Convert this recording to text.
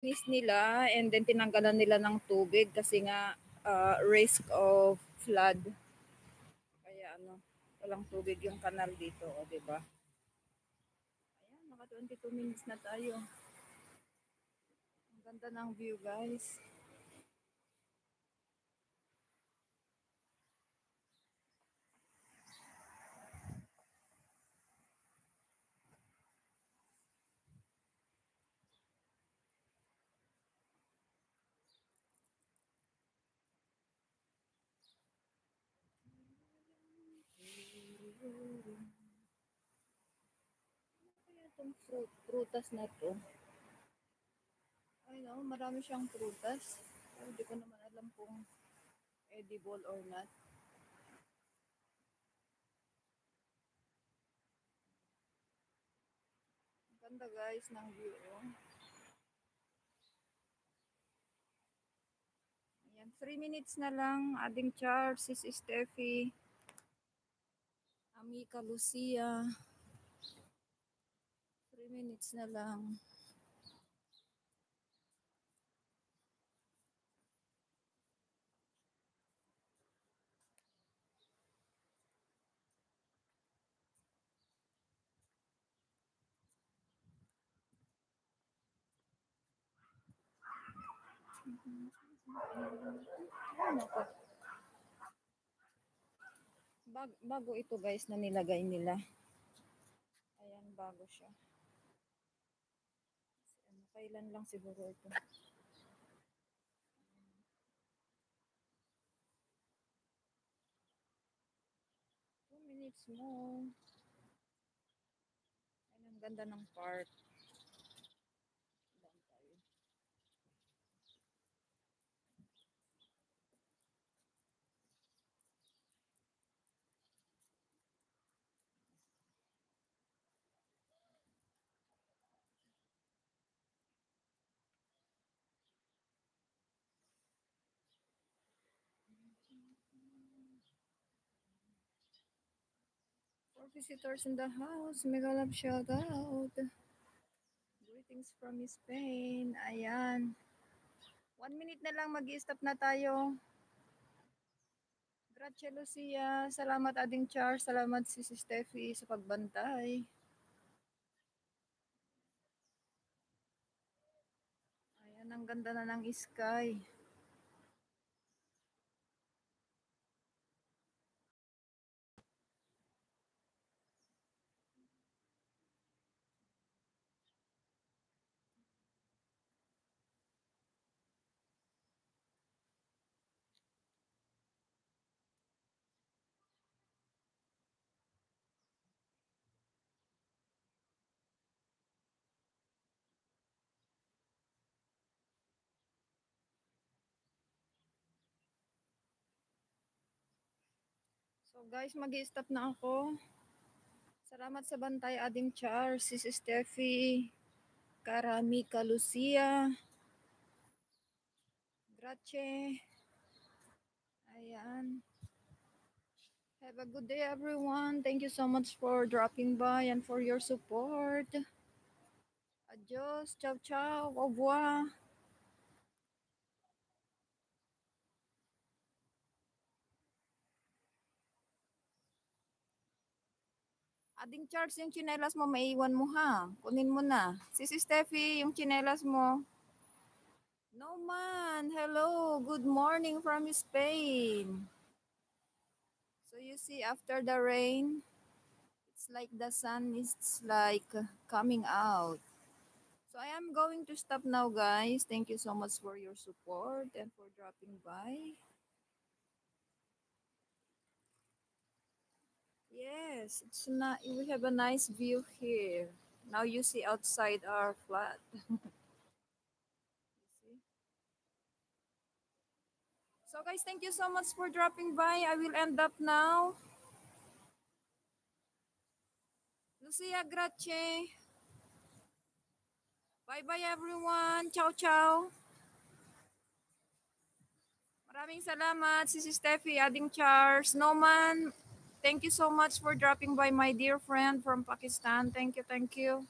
Linis nila and then tinanggalan nila ng tubig kasi nga risk of flood. Kaya ano, walang tubig yung kanal dito, o, di ba? Ayan, naka 22 minutes na tayo. Ang ganda ng view, guys. Itong prutas na to. Ay no, marami siyang prutas. Pero di ko naman alam kung edible or not. Ganda guys ng view. Oh. Ayan, 3 minutes na lang. Ading Char, Sis Steffi, Amika Lucia. 3 minutes na lang. Ano ko? Bago ito guys na nilagay nila. Ayan, bago siya. Ano, kailan lang siguro ito. 2 minutes mo. Ayan, ang ganda ng park. For visitors in the house, mega love shout out. Greetings from Spain. Ayan. 1 minute na lang, mag-i-stop na tayo. Grazie Lucia. Salamat Ading Char. Salamat si Steffi sa pagbantay. Ayan, ang ganda na ng sky. So guys, mag-i-stop na ako. Salamat sa bantay Ading Char, Sis Steffi, Karamika Lucia. Grazie. Ayan. Have a good day everyone. Thank you so much for dropping by and for your support. Adios. Ciao, ciao. Au revoir. Ading Charles, yung chinelas mo, maiwan mo ha. Kunin mo na. Sis Steffi, yung chinelas mo. No man. Hello. Good morning from Spain. So you see, after the rain, it's like the sun is like coming out. So I am going to stop now, guys. Thank you so much for your support and for dropping by. Yes, it's not. We have a nice view here. Now you see outside our flat. See? So guys, thank you so much for dropping by. I will end up now. Lucia, grazie. Bye-bye everyone. Ciao, ciao. Maraming salamat, Sis Steffi, Ading Charles, Noman. Thank you so much for dropping by, my dear friend from Pakistan. Thank you, thank you.